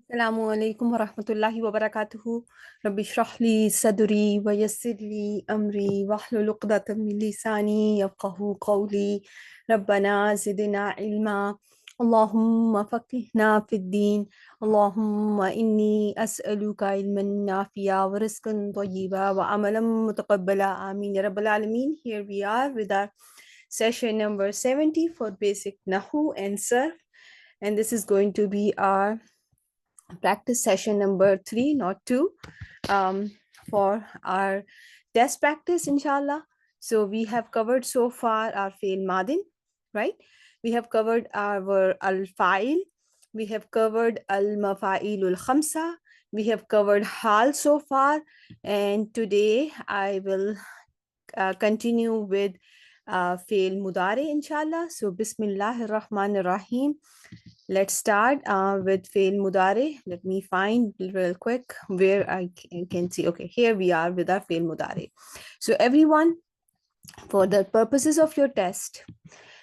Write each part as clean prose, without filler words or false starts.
Assalamu alaikum wa rahmatullahi wa barakatuhu. Rabbi shrah li sadri wa yassir li amri wahlul 'uqdatam min lisani yafqahu qawli. Rabbana zidna ilma. Allahumma faqihna fid din. Allahumma inni as'aluka ilman nafi'a wa rizqan tayyiba wa amalan mutaqabbala. Amin ya rabbal alameen. Here we are with our session number 70 for basic Nahw and Sarf, and this is going to be our practice session number 3, not 2, for our test practice, inshallah. So we have covered so far our fail madin, right? We have covered our al-fa'il. We have covered al-mafa'ilul khamsa. We have covered hal so far. And today I will continue with fail mudare, inshallah. So bismillahir rahmanir rahim. Let's start with fail mudare. Let me find real quick where I can see. Okay, here we are with our fail mudare. So everyone, for the purposes of your test,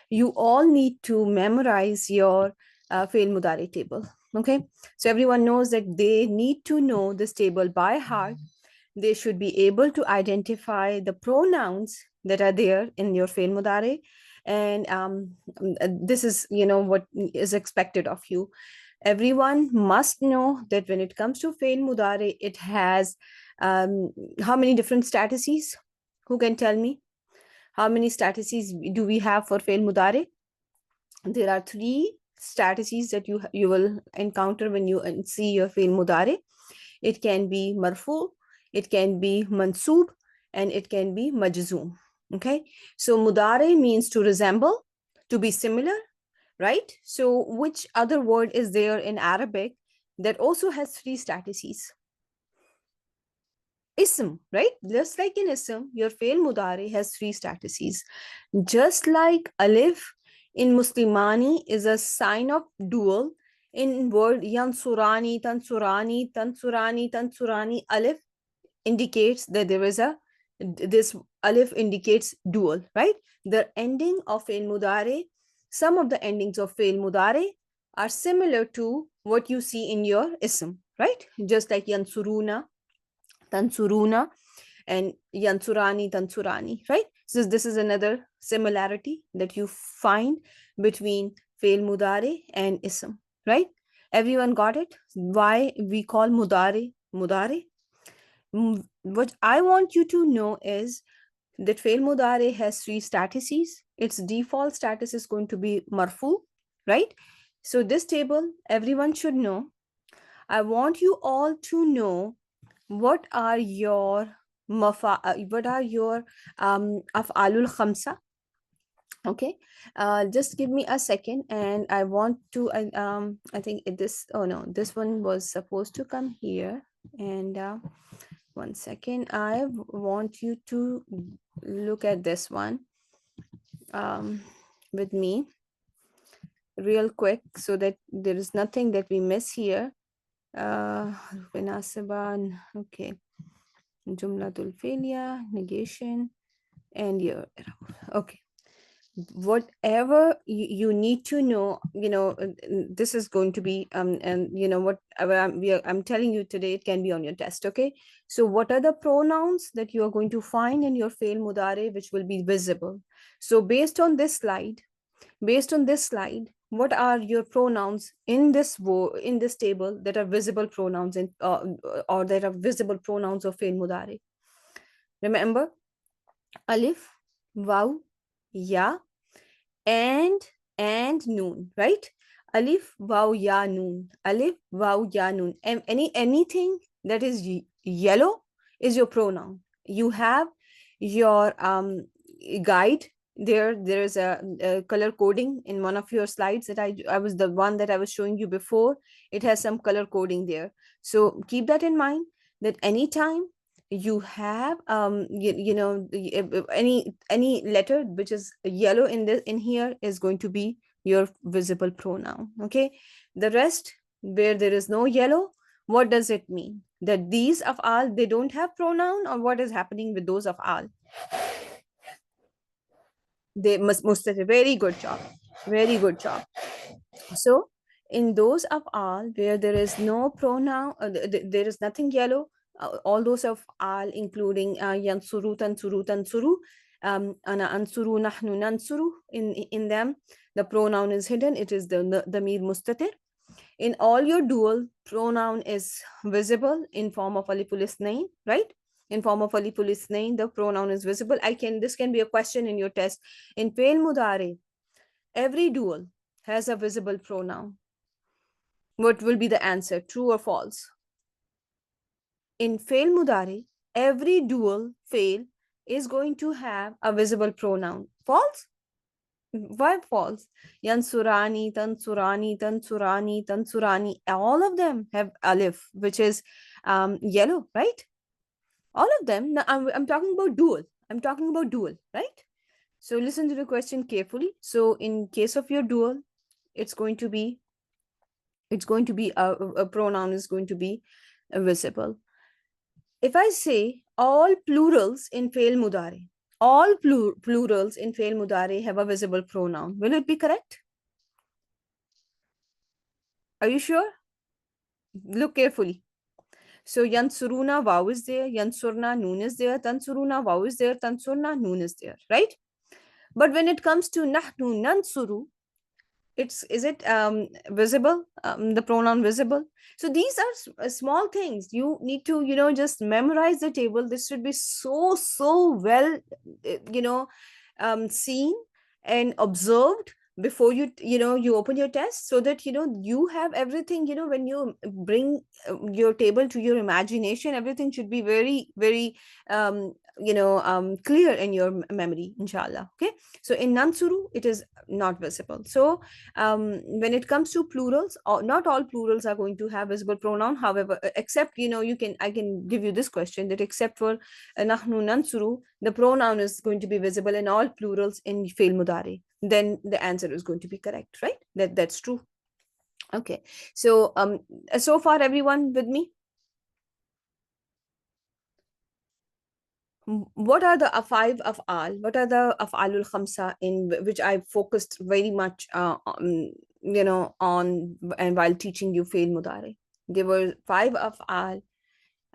you all need to memorize your fail mudare table. Okay, so everyone knows that they need to know this table by heart. They should be able to identify the pronouns that are there in your fail mudare, and this is what is expected of you. Everyone must know that when it comes to fail mudare, it has how many different statuses? Who can tell me how many statuses do we have for fail mudare? There are 3 statuses that you will encounter when you see your fail mudare. It can be marfu, it can be mansoob, and it can be majzoom. Okay, so mudare means to resemble, to be similar, right? So which other word is there in Arabic that also has 3 statuses? Ism, right? Just like in ism, your fail mudare has 3 statuses. Just like alif in Muslimani is a sign of dual. In word yansurani, tansurani, tansurani, tansurani, alif indicates that there is this alif indicates dual, right? The ending of fail mudare, some of the endings of fail mudare are similar to what you see in your ism, right? Just like yansuruna, tansuruna, and yansurani, tansurani, right? So this is another similarity that you find between fail mudare and ism, right? Everyone got it? Why we call mudare mudare? What I want you to know is that fail mudare has 3 statuses. Its default status is going to be marfu, right? So this table everyone should know. I want you all to know what are your af'alul khamsa. Okay, just give me a second, and I want to I think this, oh no, this one was supposed to come here, and 1 second, I want you to look at this one with me real quick so that there is nothing that we miss here. Okay, jumlatul fi'liya, negation, and your, okay, whatever you need to know, this is going to be and what I'm telling you today, it can be on your test. Okay, so what are the pronouns that you are going to find in your fail mudare which will be visible? So based on this slide, what are your pronouns in this table that are visible pronouns in or that are visible pronouns of fail mudare? Remember, alif, waw, ya, and noon, right? Alif, waw, ya, noon. Alif, waw, ya, noon. And anything that is yellow is your pronoun. You have your guide there. There is a color coding in one of your slides that I was the one that I was showing you before. It has some color coding there. So keep that in mind, that anytime you have any letter which is yellow in here is going to be your visible pronoun. Okay, the rest where there is no yellow, what does it mean? That these of all, they don't have pronoun, or what is happening with those of all? They must very good job, very good job. So In those af'al where there is no pronoun, there is nothing yellow, all those af'al including yansuru, tansuru, tansuru, ana ansuru, nahnu nansuru, in them the pronoun is hidden, it is the mir mustatir. In all your dual, pronoun is visible in form of aliful isnain, right? In form of aliful isnain, the pronoun is visible. This can be a question in your test. In fail mudare, every dual has a visible pronoun. What will be the answer, true or false? In fail mudare, every dual fail is going to have a visible pronoun. False? Why false? Yansurani, Tansurani, Tansurani, Tansurani, all of them have alif, which is yellow, right? All of them. Now, I'm talking about dual. I'm talking about dual, right? So listen to the question carefully. So in case of your dual, it's going to be a pronoun is going to be visible. If I say all plurals in fail mudare, all plurals in fail mudare have a visible pronoun, will it be correct? Are you sure? Look carefully. So yansuruna waw is there, yansurna noon is there, tansuruna waw is there, tansurna noon is there, right? But when it comes to nahnu nansuru, is it visible, the pronoun visible? So these are small things you need to just memorize the table. This should be so well seen and observed before you open your test, so that you have everything. When you bring your table to your imagination, everything should be very very clear in your memory, inshallah. Okay, so in nansuru it is not visible. So when it comes to plurals, not all plurals are going to have visible pronoun. However, except I can give you this question, that except for nahnu nansuru, the pronoun is going to be visible in all plurals in fail mudari. Then the answer is going to be correct, right? That's true. Okay, so so far everyone with me? What are the five af'al? What are the af'alul khamsa in which I focused very much on and while teaching you fail mudari? There were five af'al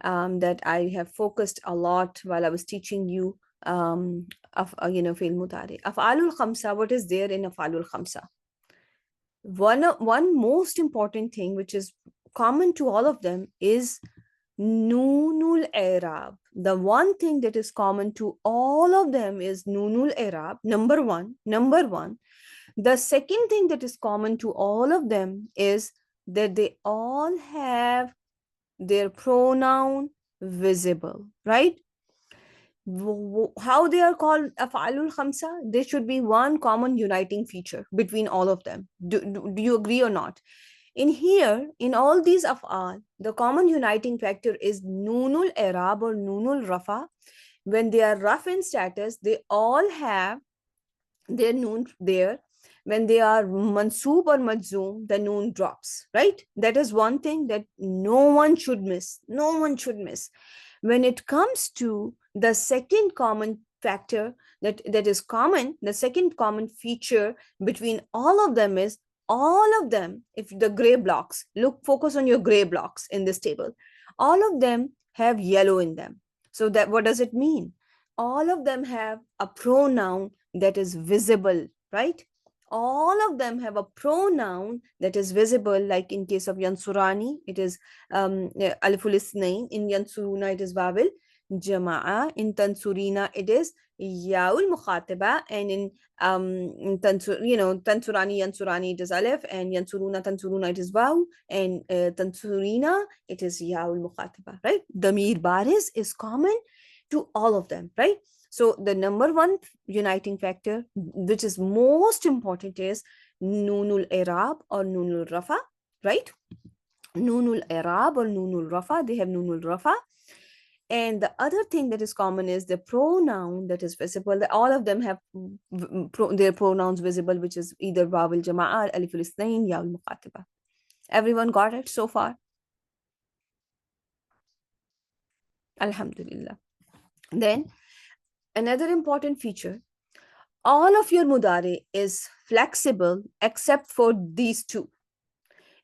that I have focused a lot while I was teaching you fail mudari. Af'alul khamsa, what is there in af'alul khamsa? One most important thing which is common to all of them is Noonul Arab. The one thing that is common to all of them is Noonul Arab. Number one. The second thing that is common to all of them is that they all have their pronoun visible, right? How they are called af'alul khamsa? There should be one common uniting feature between all of them. Do you agree or not? In here, in all these af'al, the common uniting factor is noonul i'rab or noonul rafa. When they are rough in status, they all have their noon there. When they are mansoob or majzoom, the noon drops, right? That is one thing that no one should miss. No one should miss. When it comes to the second common factor that is common, the second common feature between all of them is all of them, if the gray blocks, focus on your gray blocks in this table, all of them have yellow in them. So that, what does it mean? All of them have a pronoun that is visible, right? All of them have a pronoun that is visible, like in case of yansurani, it is aliful isnain. In yansuruna, it is vowel jama'a. In tansurina, it is yaul mukhatiba. And in tansurani, yansurani, it is alif. And tansuruna, it is waw. And tansurina, it is yaul mukhatiba, right? Damir baris is common to all of them, right? So the number one uniting factor, which is most important, is Noonul I'rab or Noonul Rafa, right? Noonul I'rab or Noonul Rafa, they have Noonul Rafa. And the other thing that is common is the pronoun that is visible. All of them have their pronouns visible, which is either Wawil Jama'a, Aliful Isnain, Ya'ul Muqatiba. Everyone got it so far? Alhamdulillah. Then another important feature, all of your mudare is flexible except for these two.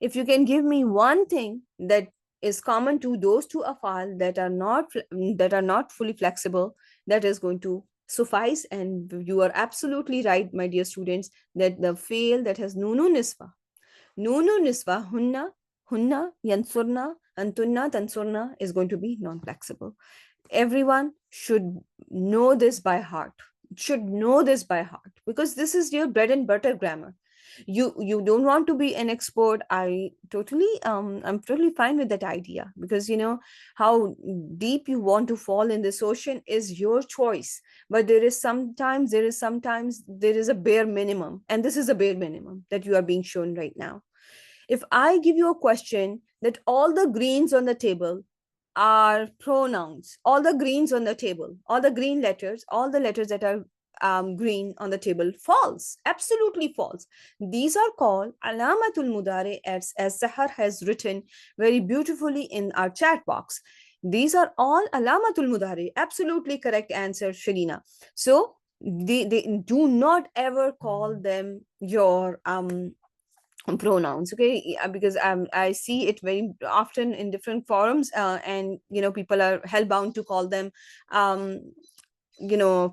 If you can give me one thing that is common to those two afal that are not fully flexible, that is going to suffice. And you are absolutely right, my dear students, that the fail that has nunu niswa, nunu niswa, hunna, yansurna, antunna, tansurna, is going to be non-flexible. Everyone should know this by heart, should know this by heart, because this is your bread and butter grammar. You don't want to be an expert. I'm totally fine with that idea, because you know how deep you want to fall in this ocean is your choice. But there is sometimes there is a bare minimum, and this is a bare minimum that you are being shown right now. If I give you a question that all the greens on the table are pronouns, all the greens on the table, all the green letters, all the letters that are green on the table, false, absolutely false. These are called alamatul mudare, as Sahar has written very beautifully in our chat box. These are all alamatul mudare. Absolutely correct answer, Sharina. So they do not ever call them your pronouns, okay? Because I see it very often in different forums, and you know people are hellbound to call them um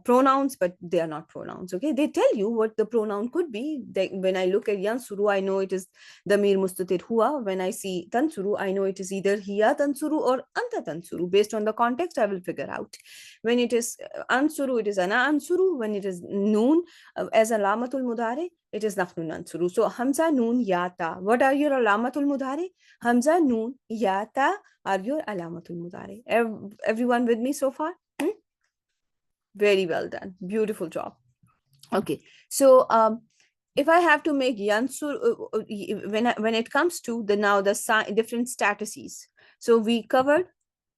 pronouns, but they are not pronouns. Okay, they tell you what the pronoun could be. When I look at yansuru, I know it is damir mustatir hua. When I see tansuru, I know it is either hiya tansuru or anta tansuru. Based on the context, I will figure out. When it is ansuru, it is ana ansuru. When it is noon, as alamatul mudare, it is nahnu nansuru. So hamza, noon, yata, what are your alamatul mudare? Hamza, noon, yata are your alamatul mudare. Everyone with me so far? Very well done. Beautiful job. Okay. So if I have to make yansur, when it comes to the different statuses. So we covered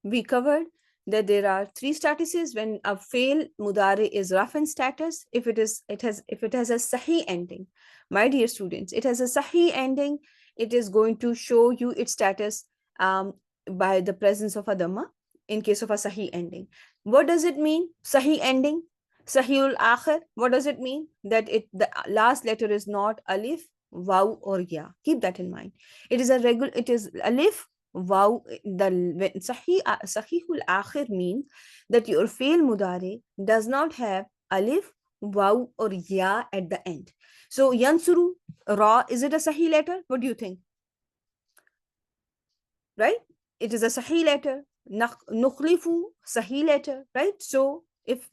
that there are three statuses when a fail mudare is rafin status. If it has a sahi ending, my dear students, it has a sahi ending. It is going to show you its status by the presence of a dhamma in case of a sahi ending. What does it mean? Sahi ending, Sahihul Akhir. What does it mean? That the last letter is not alif, waw, or ya. Keep that in mind. It is alif, waw. Sahihul Akhir means that your fail mudare does not have alif, waw, or ya at the end. So yansuru, ra, is it a sahih letter? What do you think? Right? It is a sahih letter. Nukhlifu, sahih letter, right? So if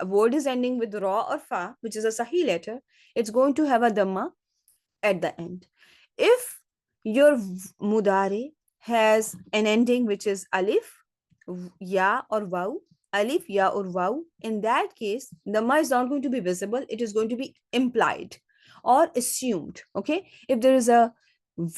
a word is ending with ra or fa, which is a sahih letter, it's going to have a dhamma at the end. If your mudare has an ending which is alif, ya, or waw, alif, ya, or waw, in that case, dhamma is not going to be visible. It is going to be implied or assumed. Okay? If there is a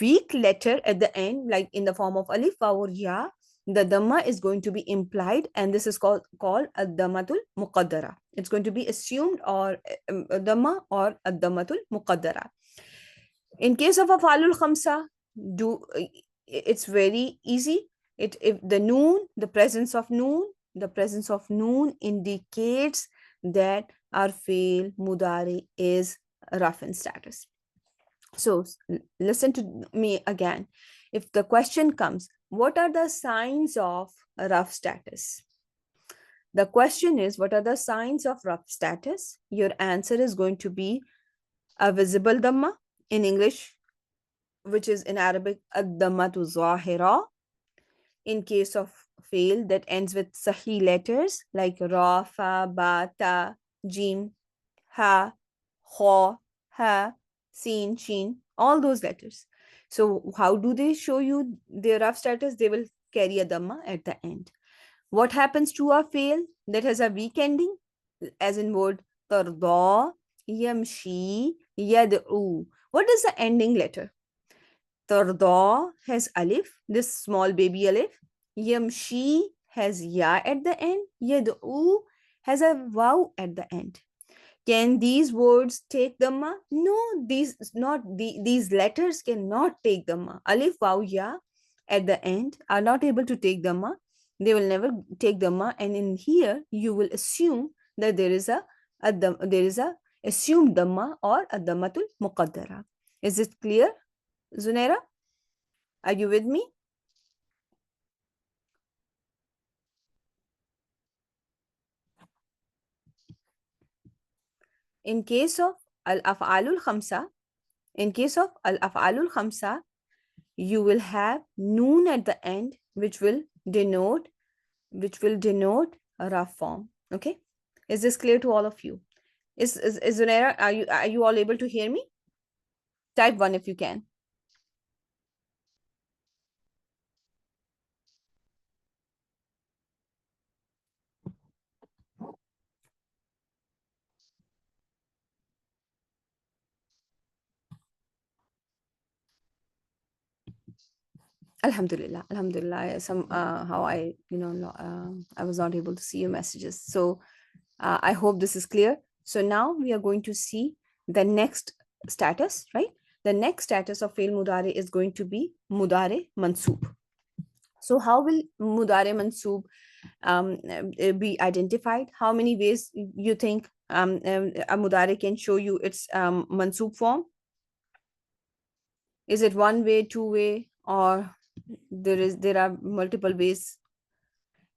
weak letter at the end, like in the form of alif, waw, or ya, the dhamma is going to be implied, and this is called ad-dhammatul muqaddara. It's going to be assumed, or dhamma, or ad-dhammatul muqaddara. In case of a falul khamsa, it's very easy. If the presence of noon indicates that our fail mudari is rafin status. So listen to me again. If the question comes, what are the signs of rough status? The question is, what are the signs of rough status? Your answer is going to be a visible dhamma in English, which is in Arabic, ad-dhammatu zahira. In case of fail that ends with sahih letters like ra, fa, ba, ta, jim, ha, kha, ha, sin, shin, all those letters. So how do they show you their rough status? They will carry a dhamma at the end. What happens to a fail that has a weak ending? As in word tarda, yamshi, yad'u. What is the ending letter? Tarda has alif, this small baby alif. Yamshi has ya at the end. Yad'u has a waw at the end. Can these words take dhamma? No, these letters cannot take dhamma. Alif, waw, ya at the end are not able to take dhamma. They will never take dhamma, and in here you will assume that there is a assumed dhamma or a dhammatul muqaddara. Is it clear, Zunaira? Are you with me? In case of al-af'alul khamsa, you will have noon at the end, which will denote a rough form. Okay, is this clear to all of you? Is Zunaira, are you all able to hear me? Type 1 if you can. Alhamdulillah, Alhamdulillah. Some how I I was not able to see your messages. So I hope this is clear. So now we are going to see the next status, right? The next status of fail mudare is going to be mudare mansoob. So how will mudare mansoob be identified? How many ways you think a mudare can show you its mansoob form? Is it one way, two way, or there are multiple ways?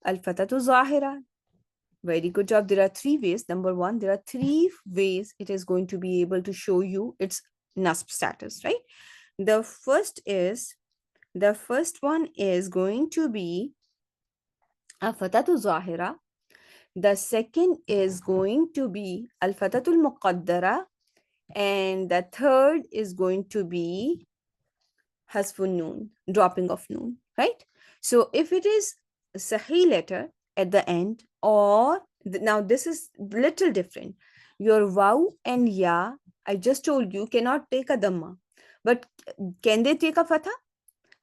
Al-fatatu zahira. Very good job. There are three ways. Number one, there are three ways it is going to be able to show you its nasb status, right? The first one is going to be al-fatatu zahira. The second is going to be al-fatatul muqaddara. And the third is going to be hasfun noon, dropping of noon, right? So if it is a sahih letter at the end, or now this is little different. Your waw and ya, I just told you, cannot take a dhamma. But can they take a fatha?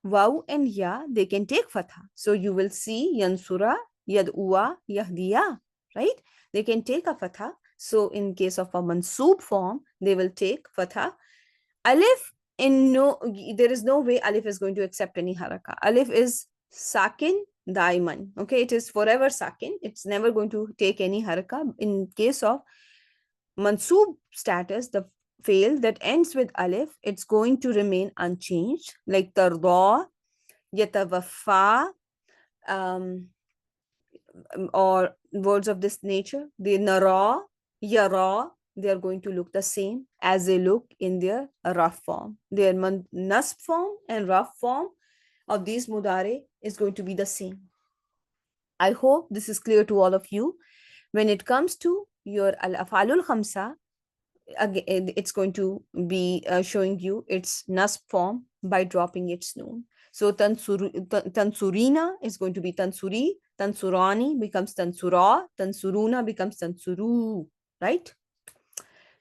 Waw and ya, they can take fatha. So you will see yansura, yad'uwa, yahdiya, right? They can take a fatha. So in case of a mansoob form, they will take fatha. Alif, there is no way Alif is going to accept any haraka. Alif is sakin daiman. Okay, it is forever sakin. It's never going to take any haraka. In case of mansoob status, the fail that ends with Alif, it's going to remain unchanged, like tarda, yatawaffa, um, or words of this nature. The nara, yara, they are going to look the same as they look in their rough form. Their nasb form and rough form of these mudare is going to be the same. I hope this is clear to all of you. When it comes to your al-af'alul khamsa, again, it's going to be showing you its nasb form by dropping its noon. So tansurina is going to be tansuri, tansurani becomes tansura, tansuruna becomes tansuru, right?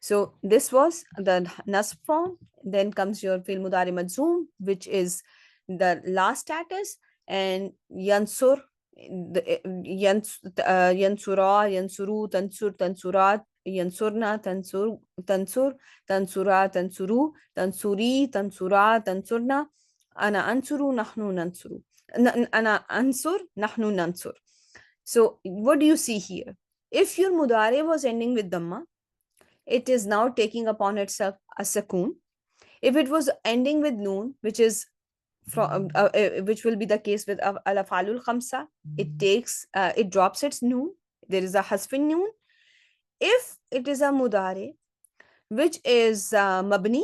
So this was the nasb form. Then comes your fil mudari majzoom, which is the last status, and yansur, yansura, yansuru, tansur, tansurat, yansurna, tansur, tansura, tansuru, tansuri, tansura, tansurna, ana ansuru, nahnu nansuru, ana ansur, nahnu nansur. So what do you see here? If your mudare was ending with dhamma, it is now taking upon itself a sakoon. If it was ending with noon, which is which will be the case with al-af'alul khamsa, it drops its noon. There is a hasfin noon. If it is a mudare which is mabni,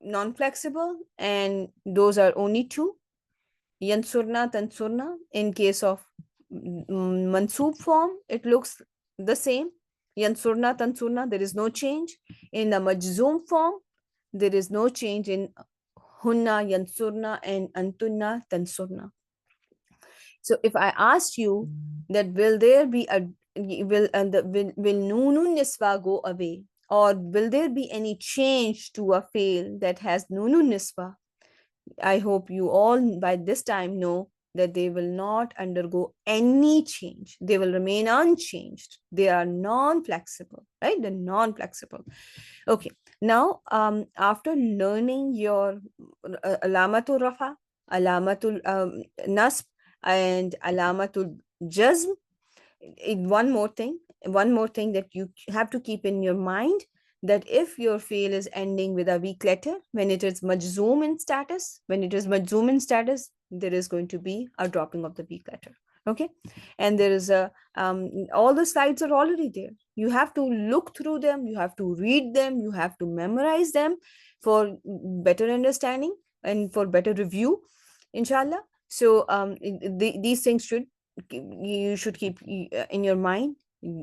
non-flexible, and those are only two, yansurna, tansurna. In case of mansoob form, it looks the same. Yansurna, tansurna, there is no change. In the majzoom form, there is no change in hunna, yansurna, and antunna, tansurna. So if I asked you that will there be will nunun niswa go away, or will there be any change to a fail that has nunun niswa? I hope you all by this time know that they will not undergo any change. They will remain unchanged. They are non-flexible, right? They're non-flexible. Okay. Now, after learning your alamatul rafa, alamatul nasb, and alamatul jazm, one more thing that you have to keep in your mind, that if your fail is ending with a weak letter, when it is majzoom in status, there is going to be a dropping of the weak letter. Okay, and there is a all the slides are already there. You have to look through them, you have to read them, you have to memorize them for better understanding and for better review, inshallah. So these things you should keep in your mind.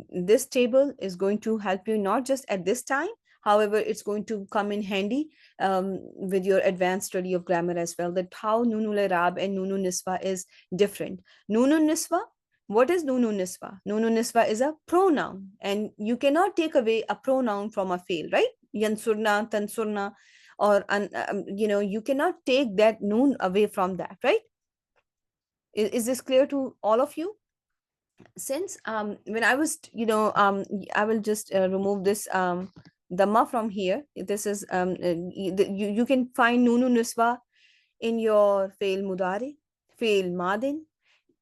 This table is going to help you not just at this time, however it's going to come in handy with your advanced study of grammar as well, that how nunul irab and nunun niswa is different. Nunun niswa, what is nunun niswa? Nunun niswa is a pronoun, and you cannot take away a pronoun from a fail, right? Yansurna, tansurna, or you cannot take that noon away from that, right? Is this clear to all of you? Since when I was, I will just remove this dhamma from here. This is you can find nunu niswa in your fail mudari, fail madin,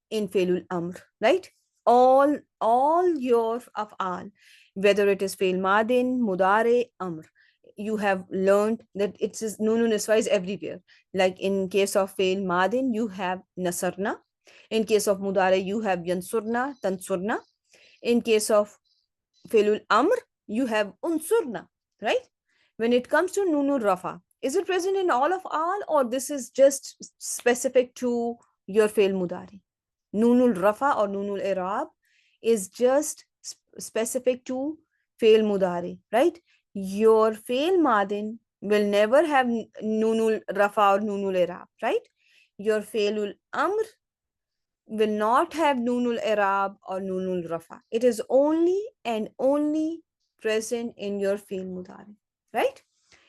in failul amr, right? All your af'al, whether it is fail madin, mudare, amr, you have learned that it's nunu niswa is everywhere. Like in case of fail madin, you have nasarna. In case of mudare, you have yansurna, tansurna. In case of failul amr, you have unsurna, right? When it comes to nunul rafa, is it present in all of all, or this is just specific to your fail mudari? Nunul rafa or nunul irab is just specific to fail mudari, right? Your fail madin will never have nunul rafa or nunul irab, right? Your failul amr will not have nunul irab or nunul rafa. It is only and only present in your fail mudari, right?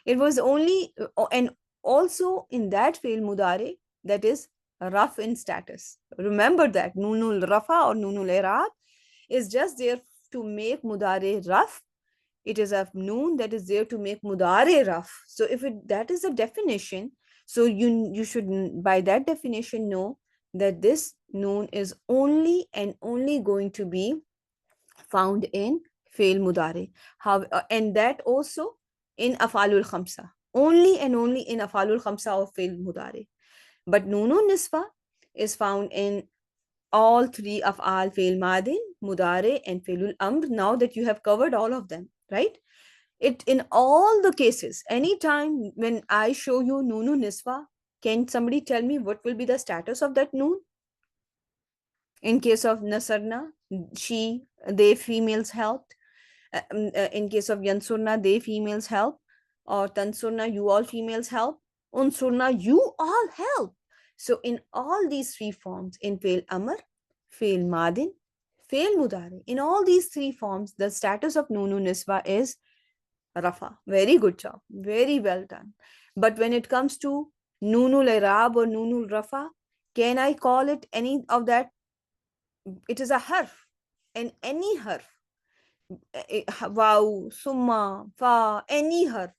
It was only, and also in that fail mudari that is rough in status. Remember that nunul rafa or nunul irab is just there to make mudari rough. It is a noon that is there to make mudari rough. So if that is the definition, so you should by that definition know that this noon is only and only going to be found in fail mudari. How and that also in afalul khamsa, only and only in afalul khamsa of fail mudari. But nunun niswa is found in all three of al fail madin, mudare, and failul amr. Now that you have covered all of them, right? It in all the cases, anytime when I show you nunu niswa, can somebody tell me what will be the status of that noon? In case of nasarna, she, they females helped. In case of yansurna, they females help. Or tansurna, you all females help. Unsurna, you all help. So in all these three forms, in fail amr, fail madin, fail mudari, in all these three forms, the status of nunu niswa is rafa. Very good job. Very well done. But when it comes to nunul irab or nunul rafa, can I call it any of that? It is a harf, and any harf, wow, summa, fa, any harf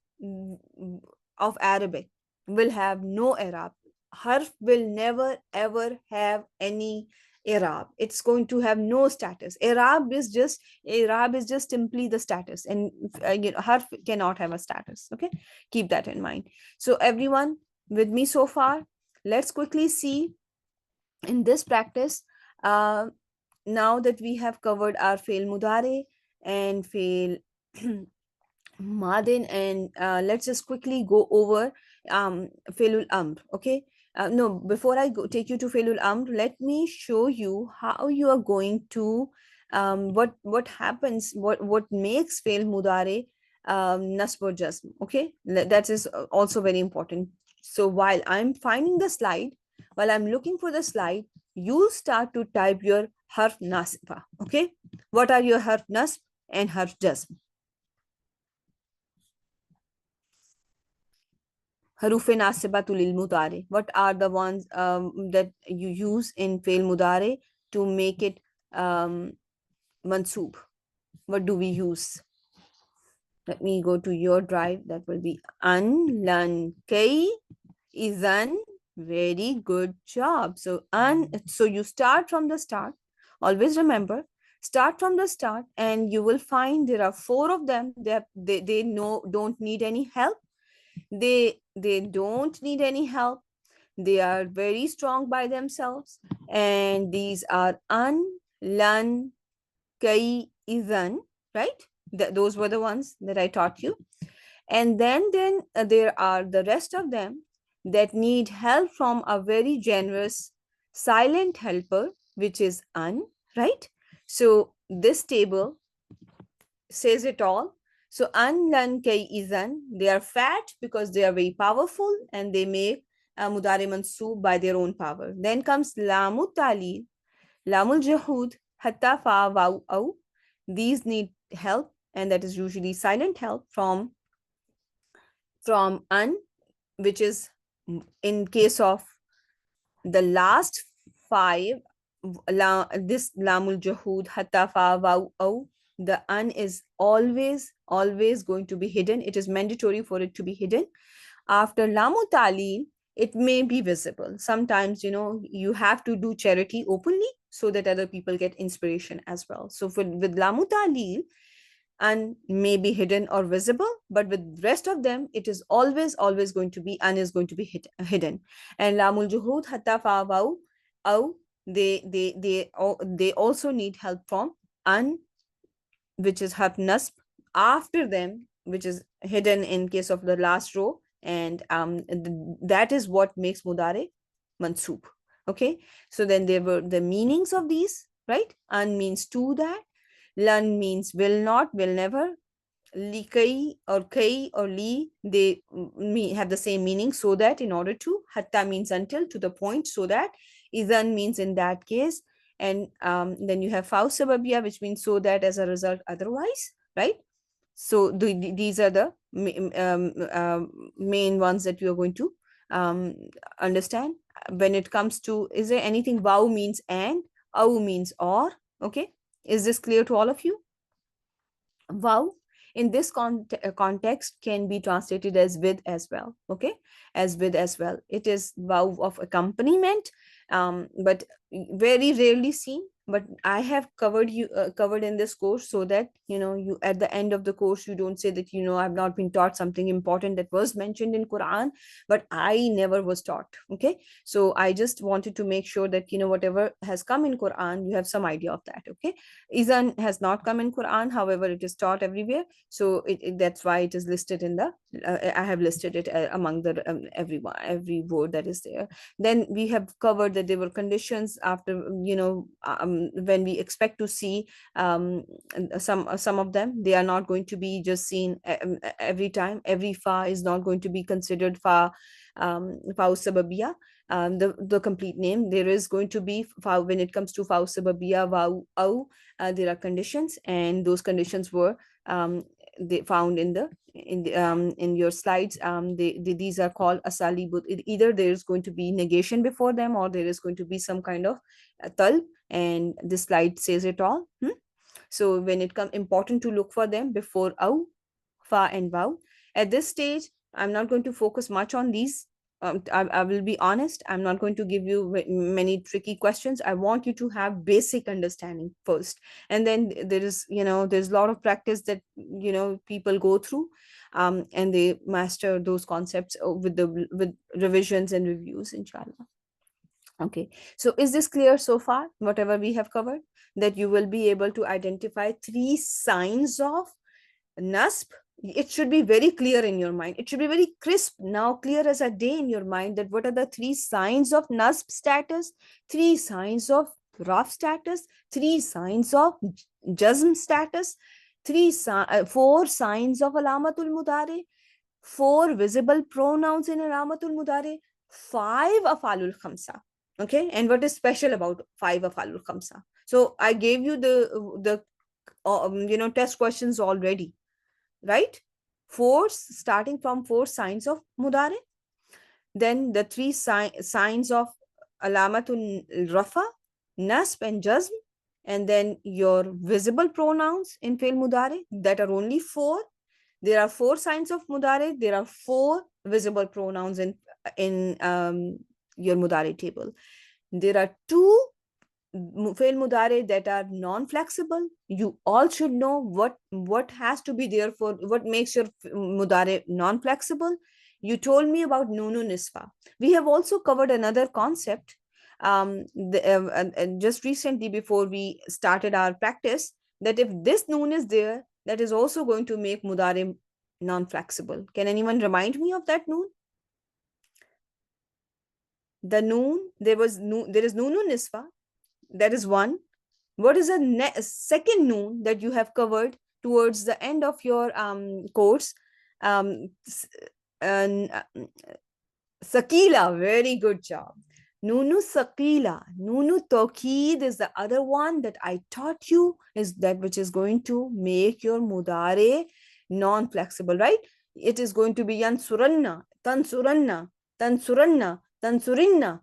of Arabic will have no Arab. Harf will never ever have any Arab. It's going to have no status. Arab is just simply the status, and harf cannot have a status. Okay, keep that in mind. So everyone with me so far, let's quickly see in this practice. Now that we have covered our fail mudare and fail madin, and let's just quickly go over failul amr. Okay, no, before I take you to failul amr, let me show you how you are going to what happens, what makes fail mudare nasb or jazm. Okay, that is also very important. So while I'm finding the slide, while I'm looking for the slide, you start to type your harf nasba. Okay, what are your harf nasb and harf jazm? Harufe nasibatul lil mudare. What are the ones that you use in fail mudare to make it mansoob? What do we use? Let me go to your drive. That will be an, lan, kay, izan. Very good job. So you start from the start. Always remember, Start from the start, and you will find there are 4 of them. They don't need any help. They don't need any help. They are very strong by themselves. And these are an, lan, kai, izan, right? Those were the ones that I taught you. And then there are the rest of them that need help from a very generous silent helper, which is an, right? So this table says it all. So an, lan, kai, izan, they are fat because they are very powerful and they make mudari mansoob by their own power. Then comes lamu talil, lamul jahud, hatta, fa, waw, aw. These need help, and that is usually silent help from an, which is in case of the last 5, this lamul jahud, hatta, fa, waw, aw, the an is always going to be hidden. It is mandatory for it to be hidden. After lamu talil, it may be visible. Sometimes, you have to do charity openly so that other people get inspiration as well. So with lamu talil, and may be hidden or visible, but with rest of them, it is always going to be, and is going to be hidden. And lamul juhud, hatta, fa, waw, aw, they also need help from an, which is harf nasb after them, which is hidden in case of the last row. And that is what makes mudare mansoob. Okay, so then there were the meanings of these, right? An means to that, lan means will not, will never, likai or kai or li, they have the same meaning, so that, in order to. Hatta means until, to the point, so that. Izan means in that case. And then you have faw sababiyya, which means so that, as a result, otherwise, right? So these are the main ones that you are going to understand. When it comes to, is there anything? Wow means and, aw means or. Okay, is this clear to all of you? Wow in this context can be translated as with as well. Okay, as with as well. It is wow of accompaniment, but very rarely seen. But I have covered in this course, so that you, at the end of the course, you don't say that I've not been taught something important that was mentioned in Quran, but I never was taught. Okay, so I just wanted to make sure that whatever has come in Quran, you have some idea of that. Okay, izan has not come in Quran, however it is taught everywhere. So that's why it is listed in the I have listed it among the every word that is there. Then we have covered that there were conditions after when we expect to see some of them. They are not going to be just seen every time. Every fa is not going to be considered fa sababiya, the complete name. There is going to be when it comes to fa sababiya, waw, aw, there are conditions, and those conditions were they found in your slides. These are called asalibut. Either there is going to be negation before them, or there is going to be some kind of talb, and this slide says it all. So when it comes, important to look for them before aw, fa, and waw. At this stage, I'm not going to focus much on these. I will be honest, I'm not going to give you many tricky questions. I want you to have basic understanding first, and then there's a lot of practice that people go through, and they master those concepts with revisions and reviews, inshallah. Okay, so is this clear so far, whatever we have covered? That you will be able to identify 3 signs of nasb. It should be very clear in your mind. It should be very crisp, now clear as a day in your mind, that what are the 3 signs of nasb status, 3 signs of raf status, 3 signs of jazm status, 4 signs of alamatul mudare, 4 visible pronouns in alamatul mudare, 5 afalul khamsa. Okay, and what is special about 5 afalul khamsa? So I gave you the test questions already, right? 4, starting from 4 signs of mudare, then the 3 signs of alamatul rafa, nasb, and jazm, and then your visible pronouns in fi'l mudare, that are only 4. There are 4 signs of mudare, there are 4 visible pronouns in your mudare table. There are 2 fi'l mudare that are non-flexible. You all should know what has to be there for what makes your mudare non-flexible. You told me about nunu niswa. We have also covered another concept just recently before we started our practice, that if this noon is there, that is also going to make mudare non-flexible. Can anyone remind me of that noon? The noon, there is nunu niswa. That is one. What is the second noon that you have covered towards the end of your course? Um, uh, Sakila, very good job. Nunu Sakila, Nunu Tokid is the other one that I taught you, is that which is going to make your mudare non-flexible, right? It is going to be Yansuranna, Tansuranna, Tansuranna, Tansurinna,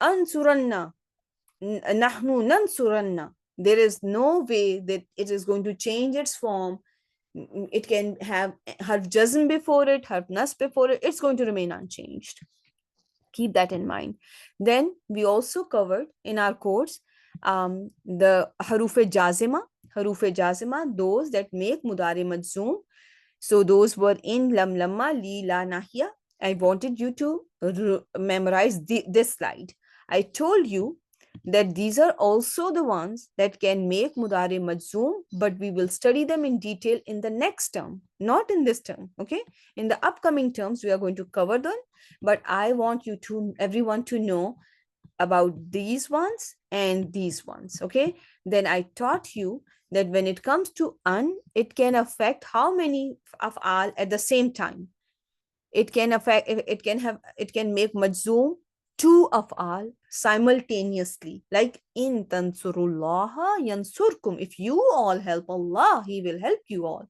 Ansuranna, Nahnu Nansuranna. There is no way that it is going to change its form. It can have harf jazm before it, harf nas before it. It's going to remain unchanged. Keep that in mind. Then we also covered in our course the harufe jazima, those that make mudare majzoom. So those were in lam lamma, li, la, nahiya. I wanted you to memorize this slide. I told you that these are also the ones that can make mudare majzoom, but we will study them in detail in the next term, not in this term. Okay, in the upcoming terms we are going to cover them, but I want you to everyone to know about these ones and these ones. Okay, then I taught you that when it comes to an, it can affect how many af'al at the same time. It can affect, it can make majzoom two af'al simultaneously, like in tansurullaha yansurkum. If you all help Allah, He will help you all,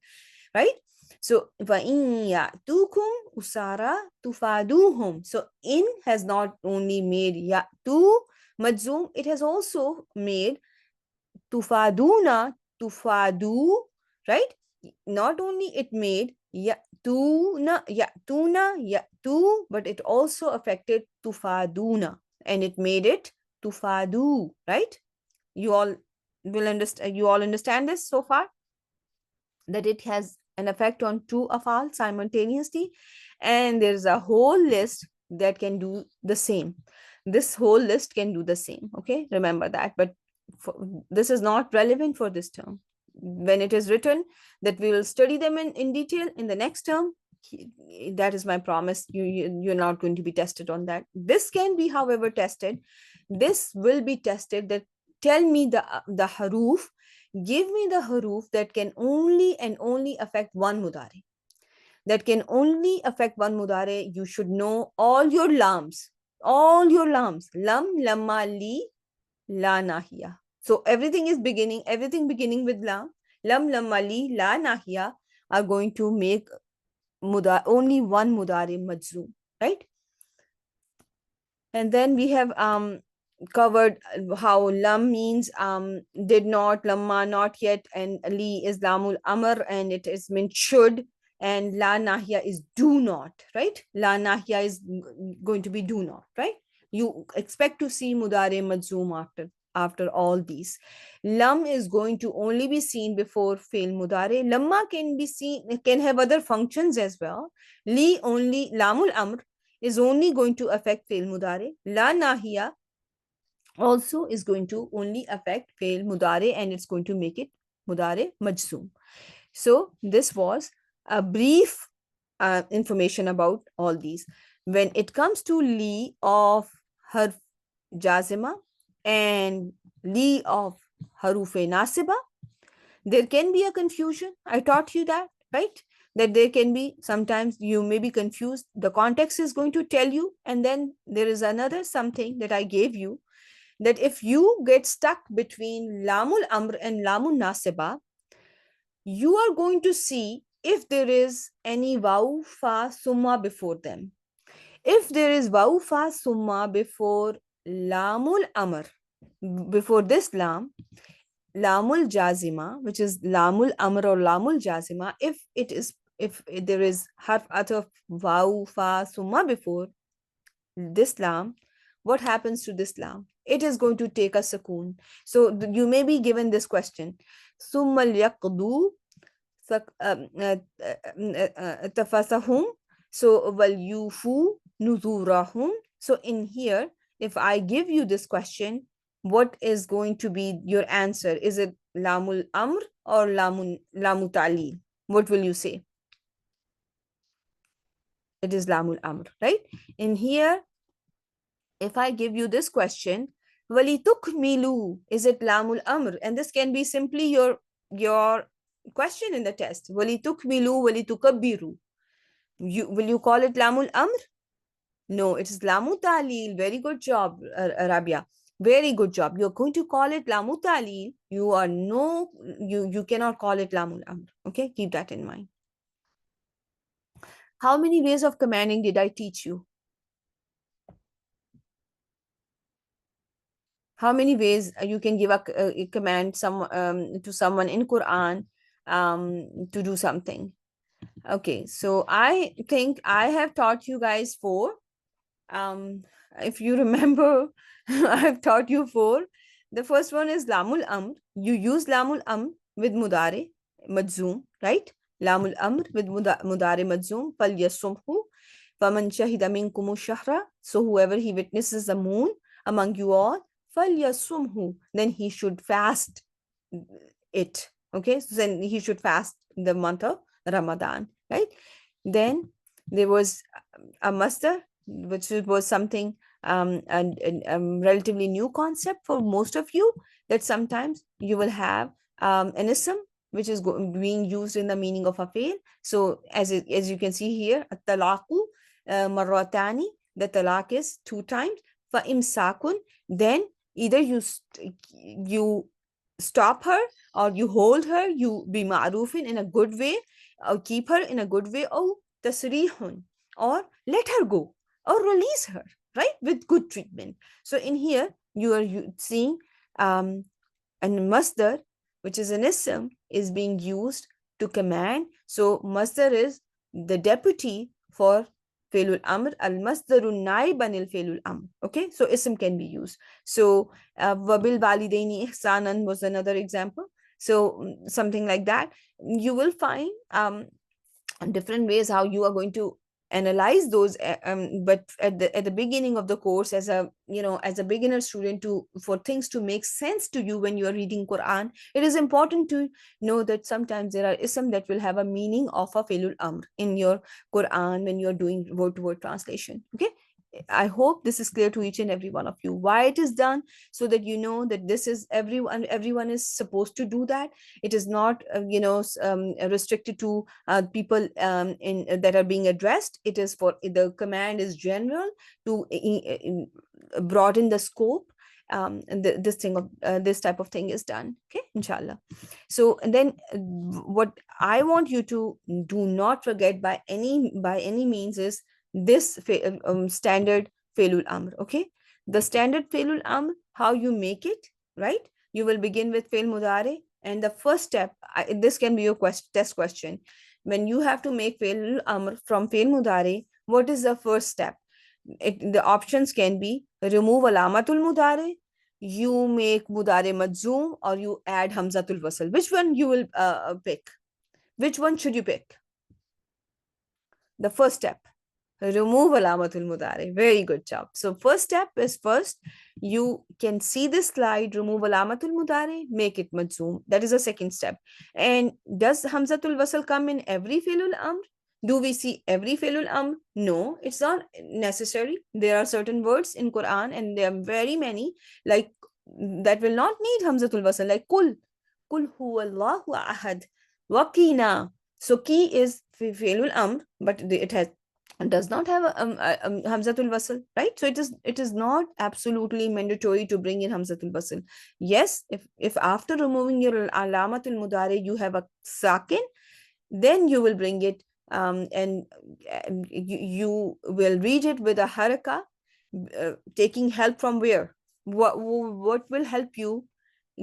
right? So وَإِن يَأْتُوكُمْ usara tufaduhum. So in has not only made ya'tu majzoom, it has also made tufaduna tufadu, right? Not only it made ya'tuna ya'tu, but it also affected tufaduna, and it made it tufadu, right? You all will understand. You all understand this so far, that it has an effect on two afal simultaneously, and there's a whole list that can do the same. This whole list can do the same. Okay, remember that. But this is not relevant for this term. When it is written that we will study them in detail in the next term, that is my promise. You're not going to be tested on that. This can be, however, tested. This will be tested. That tell me the haruf. Give me the haruf that can only and only affect one mudare. That can only affect one mudare. You should know all your lams. All your lams. Lam, lamma, li, la, nahiya. So everything beginning with lam. Lam, lamma, li, la, nahiya are going to make only one mudare majzoom, right? And then we have covered how lam means did not, lamma not yet, and li is lamul amr, and it is meant should, and la nahiya is do not, right? La nahiya is going to be do not, right? You expect to see mudare majzoom after all these. Lam is going to only be seen before fail mudare. Lamma can be seen, can have other functions as well. Li only, lamul amr is only going to affect fail mudare. La nahiya also is going to only affect fail mudare, and it's going to make it mudare majzoom. So this was a brief information about all these. When it comes to li of harf jazima and li of harufe nasiba, there can be a confusion. I taught you that, right? That there can be, sometimes you may be confused. The context is going to tell you, and then there is another something that I gave you, that if you get stuck between lamul amr and lamul nasiba, you are going to see if there is any waw, fa, summa before them. If there is waw, fa, summa before lamul amr, before this lam, lamul jazima, which is lamul amr or lamul jazima, if there is harf ataf waw, fa, summa before this lam, what happens to this lam? It is going to take a sukoon. So you may be given this question. ثُمَّ لْيَقْضُوا تَفَثَهُمْ. So وَلْيُوفُوا نُذُورَهُمْ. So in here, if I give you this question, what is going to be your answer? Is it lamul amr or lamu ta'lil? What will you say? It is lamul amr, right? In here, if I give you this question, walitukmilu, is it lamul amr? And this can be simply your question in the test. Walitukmilu, walitukabbiru. Will you call it lamul amr? No, it is lamu talil. Very good job, Rabia. Very good job. You're going to call it lamu talil. You cannot call it lamul amr. Okay, keep that in mind. How many ways of commanding did I teach you? How many ways you can give a command to someone in Quran to do something? Okay, so I think I have taught you guys four. If you remember, I have taught you four. The first one is lamul amr. You use lamul amr with mudare majzoom, right? Lamul amr with mudare majzoom. Fal yasumhu. Faman shahida minkumu shahra. So whoever he witnesses the moon among you all, fal yasumhu. Then he should fast it. Okay, so then he should fast the month of Ramadan, right? Then there was a masdar, which was something relatively new concept for most of you, that sometimes you will have an ism which is being used in the meaning of a fail. So as you can see here, at-talaqu marratani, the talaq is 2 times. Fa imsakun, then either you stop her or you hold her, you be ma'rufin in a good way, or keep her in a good way, or tasrihun, or let her go or release her, right, with good treatment. So in here you are seeing an masdar, which is an ism, is being used to command. So masdar is the deputy for Failul Amr, al masdaru naiban il Failul Amr. Okay, so ism can be used. So wabil walidaini ihsanan was another example. So something like that. You will find different ways how you are going to analyze those, but at the beginning of the course, as a beginner student, for things to make sense to you when you are reading Quran, it is important to know that sometimes there are ism that will have a meaning of a Failul Amr in your Quran when you are doing word-to-word translation. Okay, I hope this is clear to each and every one of you why it is done, so that you know that this is everyone is supposed to do that. It is not restricted to people that are being addressed. It is for the command is general to broaden the scope. And this type of thing is done. Okay, inshallah. So and then what I want you to do not forget by any means is this standard Failul Amr. Okay, the standard Failul Amr, how you make it, right? You will begin with Fail Mudare, and the first step, this can be your test question. When you have to make Failul Amr from Fail Mudare, what is the first step? The options can be remove Alamatul Mudare, you make Mudare Majzoom, or you add Hamzatul Wasl. Which one you will pick? Which one should you pick? The first step. Remove alamatul mudare. Very good job. So first step is first, you can see this slide, remove alamatul mudare, make it majzoom. That is the second step. And does hamzatul wasl come in every fi'lul amr? Do we see every fi'lul amr? No, it's not necessary. There are certain words in Quran, and there are very many, like that will not need hamzatul wasl, like kul huwallahu ahad, waqina. So ki is fi'lul amr, but it does not have a hamzatul wasl, right? So it is not absolutely mandatory to bring in hamzatul wasl. Yes, if after removing your alamatul mudare you have a sakin, then you will bring it, and you will read it with a haraka, taking help from where? What will help you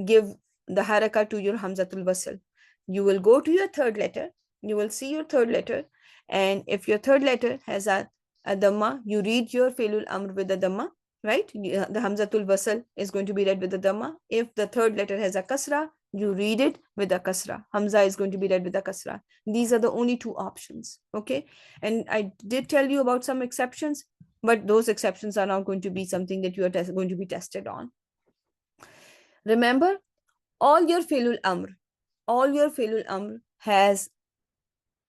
give the haraka to your hamzatul wasl? You will go to your third letter. You will see your third letter, and if your third letter has a dhamma, you read your Failul Amr with a dhamma. right? The Hamzatul Wasl is going to be read with the Dhamma. If the third letter has a Kasra, you read it with a Kasra. Hamza is going to be read with a Kasra. These are the only two options, okay? And I did tell you about some exceptions, but those exceptions are not going to be something that you are going to be tested on. Remember, all your Fi'lul Amr has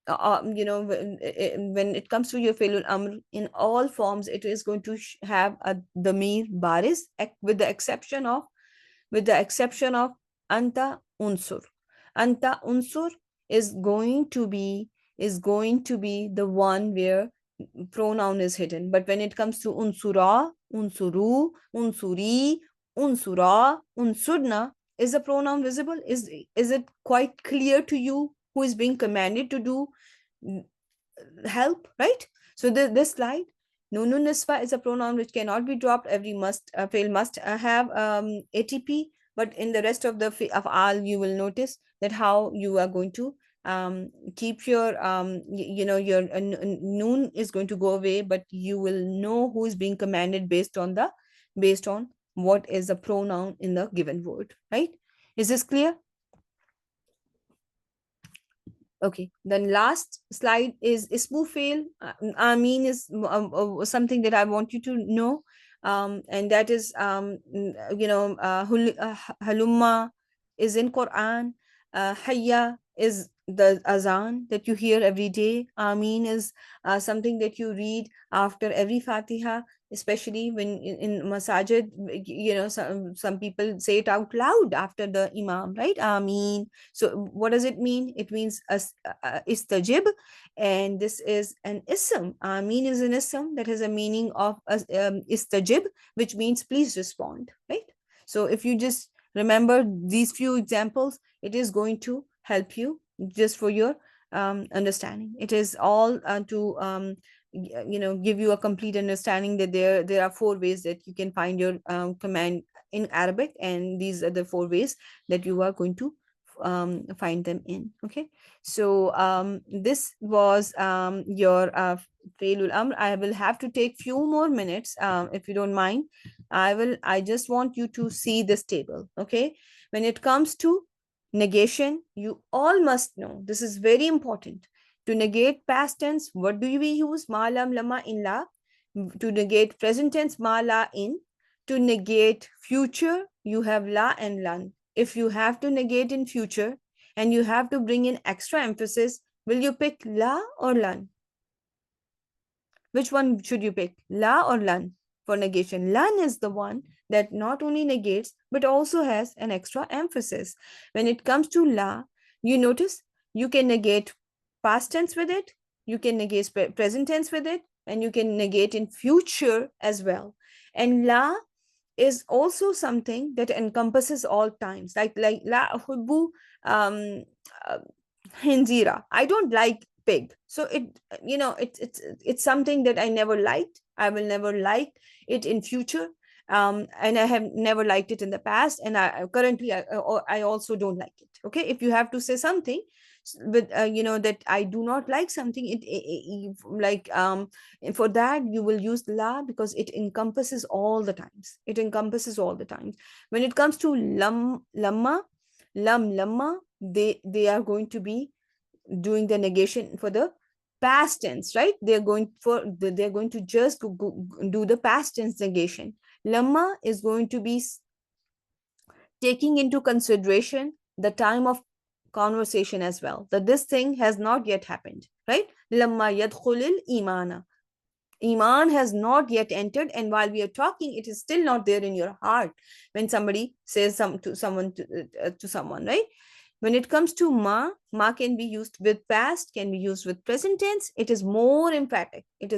when it comes to your Fi'lul Amr, in all forms, it is going to have a Damir Baris, with the exception of Anta Unsur. Anta Unsur is going to be the one where pronoun is hidden. But when it comes to Unsura, Unsuru, Unsuri, Unsura, Unsurna, is the pronoun visible? Is it quite clear to you who is being commanded to do help, right? So this slide, Nunun Niswa is a pronoun which cannot be dropped. Every fail must have ATP, but in the rest of the of all, you will notice that how you are going to keep your your noon is going to go away, but you will know who is being commanded based on what is the pronoun in the given word, right? Is this clear? Okay, then last slide is ismu fail. Mean is something that I want you to know, and that is halumma is in Quran. Hayya is the azan that you hear every day. Ameen is something that you read after every Fatiha, especially when in masajid, some people say it out loud after the imam, right? Ameen. So what does it mean? It means istajib, and this is an ism. Ameen is an ism that has a meaning of istajib, which means please respond, right? So if you just remember these few examples, it is going to help you just for your understanding. It is all to give you a complete understanding that there are 4 ways that you can find your command in Arabic, and these are the 4 ways that you are going to find them in. Okay, so this was your Failul Amr. I will have to take few more minutes, if you don't mind. I just want you to see this table. Okay, when it comes to negation, you all must know, this is very important. To negate past tense, what do we use? Ma, lam, lama, in, la. To negate present tense, ma, la, in. To negate future, you have la and lan. If you have to negate in future and you have to bring in extra emphasis, will you pick la or lan? Which one should you pick? La or lan for negation? Lan is the one that not only negates but also has an extra emphasis. When it comes to la, you notice you can negate past tense with it, you can negate present tense with it, and you can negate in future as well. And la is also something that encompasses all times, like la uhibbu hinzira. I don't like pig, so it's something that I never liked. I will never like it in future, and I have never liked it in the past, and I currently I also don't like it. Okay, if you have to say something with that I do not like something, for that you will use la, because it encompasses all the times. When it comes to lamma, they are going to be doing the negation for the past tense, right? They're going to just do the past tense negation. Lamma is going to be taking into consideration the time of conversation as well, that this thing has not yet happened, right? Lamma yadkhulul imana. Iman has not yet entered, and while we are talking, it is still not there in your heart when somebody says to someone, right? When it comes to ma can be used with past, can be used with present tense. It is more emphatic. Right? It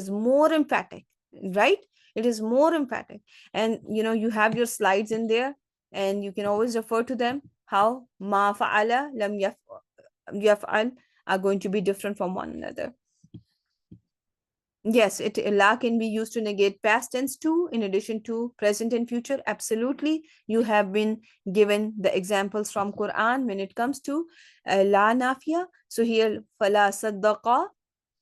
is more emphatic. And you have your slides in there, and you can always refer to them, how ma fa'ala, lam yaf'al are going to be different from one another. Yes, la can be used to negate past tense too, in addition to present and future. Absolutely. You have been given the examples from Quran when it comes to la nafiya. So here, fala saddaqa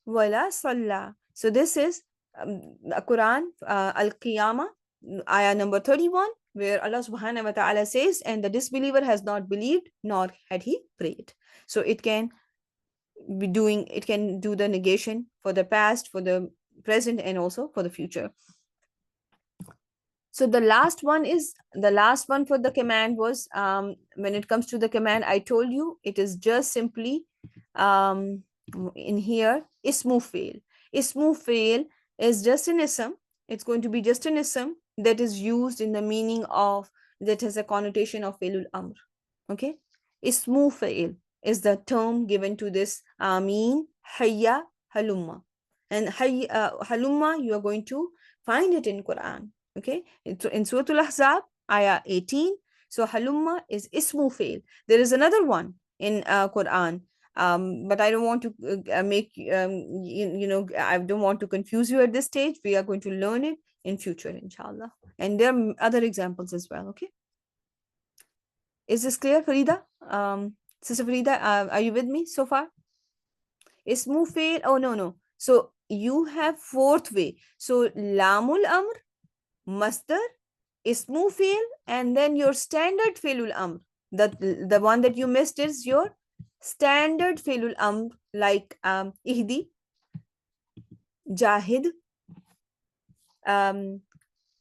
wala salla. So this is Quran, al-Qiyamah. ayah number 31, where Allah subhanahu wa ta'ala says, and the disbeliever has not believed, nor had he prayed. So it can it can do the negation for the past, for the present, and also for the future. So the last one for the command was, when it comes to the command, I told you it is just simply, um, in here, ismu fail. Ismu fail is just an ism. It's going to be just an ism that is used in the meaning of, that has a connotation of failul amr. Okay, ismu fail is the term given to this amin, hayya, halumma. And halumma, you are going to find it in Quran. Okay, in Surah Al-Ahzab, ayah 18. So halumma is ismu fail. There is another one in Quran, but I don't want to make I don't want to confuse you at this stage. We are going to learn it in future, inshallah, and there are other examples as well. Okay, is this clear, Farida? Sister Farida, are you with me so far? Ismu fail. Oh, no. So you have fourth way. So lamul amr, masdar, ismu fail, and then your standard failul amr. The one that you missed is your standard failul amr, like ihdi, jahid,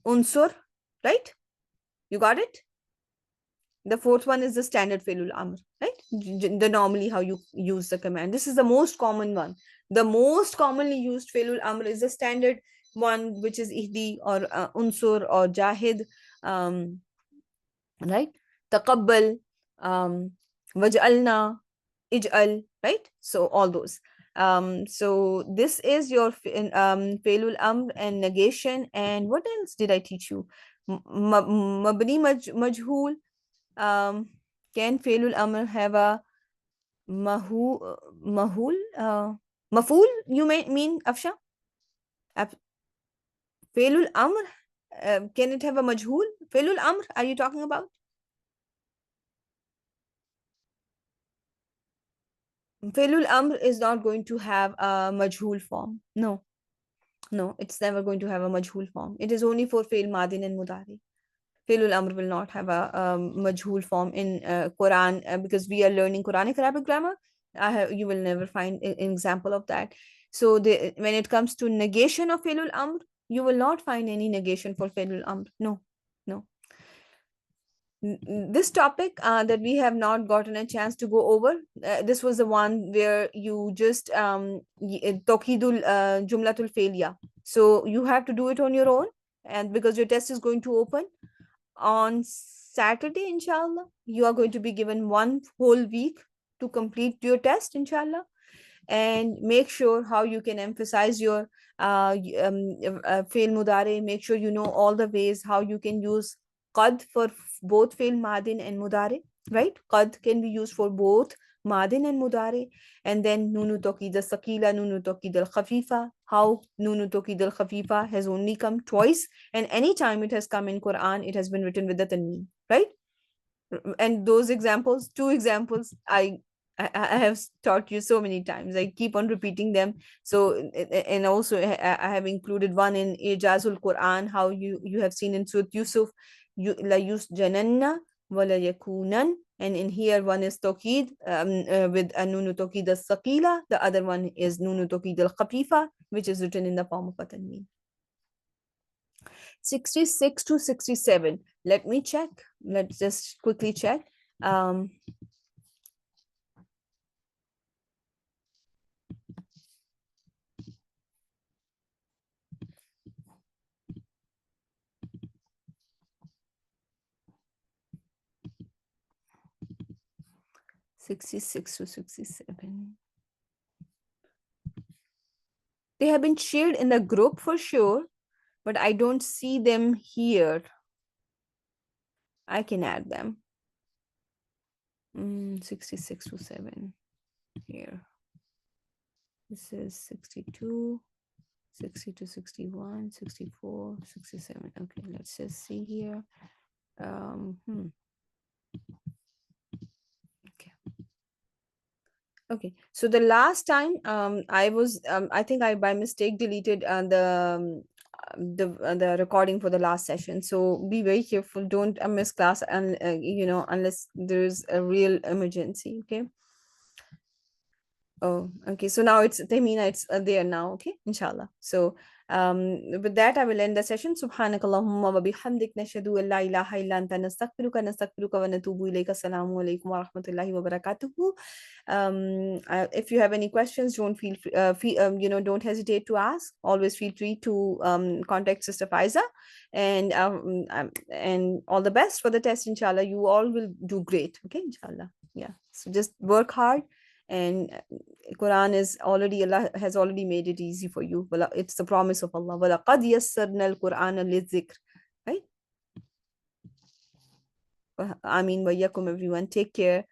unsur, right? You got it? The fourth one is the standard failul amr, right? The normally how you use the command. This is the most common one. The most commonly used failul amr is the standard one, which is ihdi or unsur or jahid, right? Taqabbal, waj'alna, ij'al, right? So all those. So this is your failul amr and negation. And what else did I teach you? Mabni majhul. Can failul amr have a mahul? Maful, you may mean, Afsha? Failul amr, can it have a majhul? Failul amr, are you talking about? Failul amr is not going to have a majhul form. No, it's never going to have a majhul form. It is only for fail madin and mudari. Failul amr will not have a majhul form in Quran, because we are learning Quranic Arabic grammar. You will never find an example of that. So when it comes to negation of failul amr, you will not find any negation for failul amr. No. This topic that we have not gotten a chance to go over, this was the one where you just tawkidul jumlatul failure. So you have to do it on your own, and because your test is going to open on Saturday, inshallah, you are going to be given one whole week to complete your test, inshallah, and make sure how you can emphasize your fail mudare. Make sure you know all the ways how you can use qad for both fail madin and mudare, right? Qad can be used for both madin and mudare. And then nunu tawkid al sakila, nunu tawkid al khafifa, how nunu tawkid al khafifa has only come twice, and any time it has come in Quran, it has been written with the tanween, right? And those examples, two examples, I have taught you so many times. I keep on repeating them. So, and also I have included one in Ijazul Quran, how you have seen in Surah Yusuf, la yusjananna wala yakunan. And in here, one is Tawqid with a Nunu Tawqid al Saqila. The other one is Nunu Tawqid al Khafifa, which is written in the form of a tanween. 66 to 67. Let me check. Let's just quickly check. 66 to 67. They have been shared in the group for sure, but I don't see them here. I can add them. 66 to 7 here. This is 62, 60 to 61, 64, 67. Okay, let's just see here. Okay, so the last time I was, I think I by mistake deleted the recording for the last session. So be very careful. Don't miss class, and unless there's a real emergency. Okay. Oh, okay. So now it's Tahmina, it's there now. Okay, inshallah. So with that, I will end the session. Subhanak Allahumma wa bihamdik nashhadu an la ilaha illa anta nastaghfiruka wa natubu ilayka. Assalamu alaikum wa rahmatullahi wa barakatuhu. If you have any questions, don't don't hesitate to ask. Always feel free to contact Sister Faiza, and all the best for the test. Inshallah, you all will do great. Okay, inshallah. Yeah. So just work hard, and Quran is already, Allah has already made it easy for you. It's the promise of Allah. وَلَقَدْ يَسَّرْنَا الْقُرْآنَ لِلذِّكْرِ. Right? Ameen wa yakum, everyone. Take care.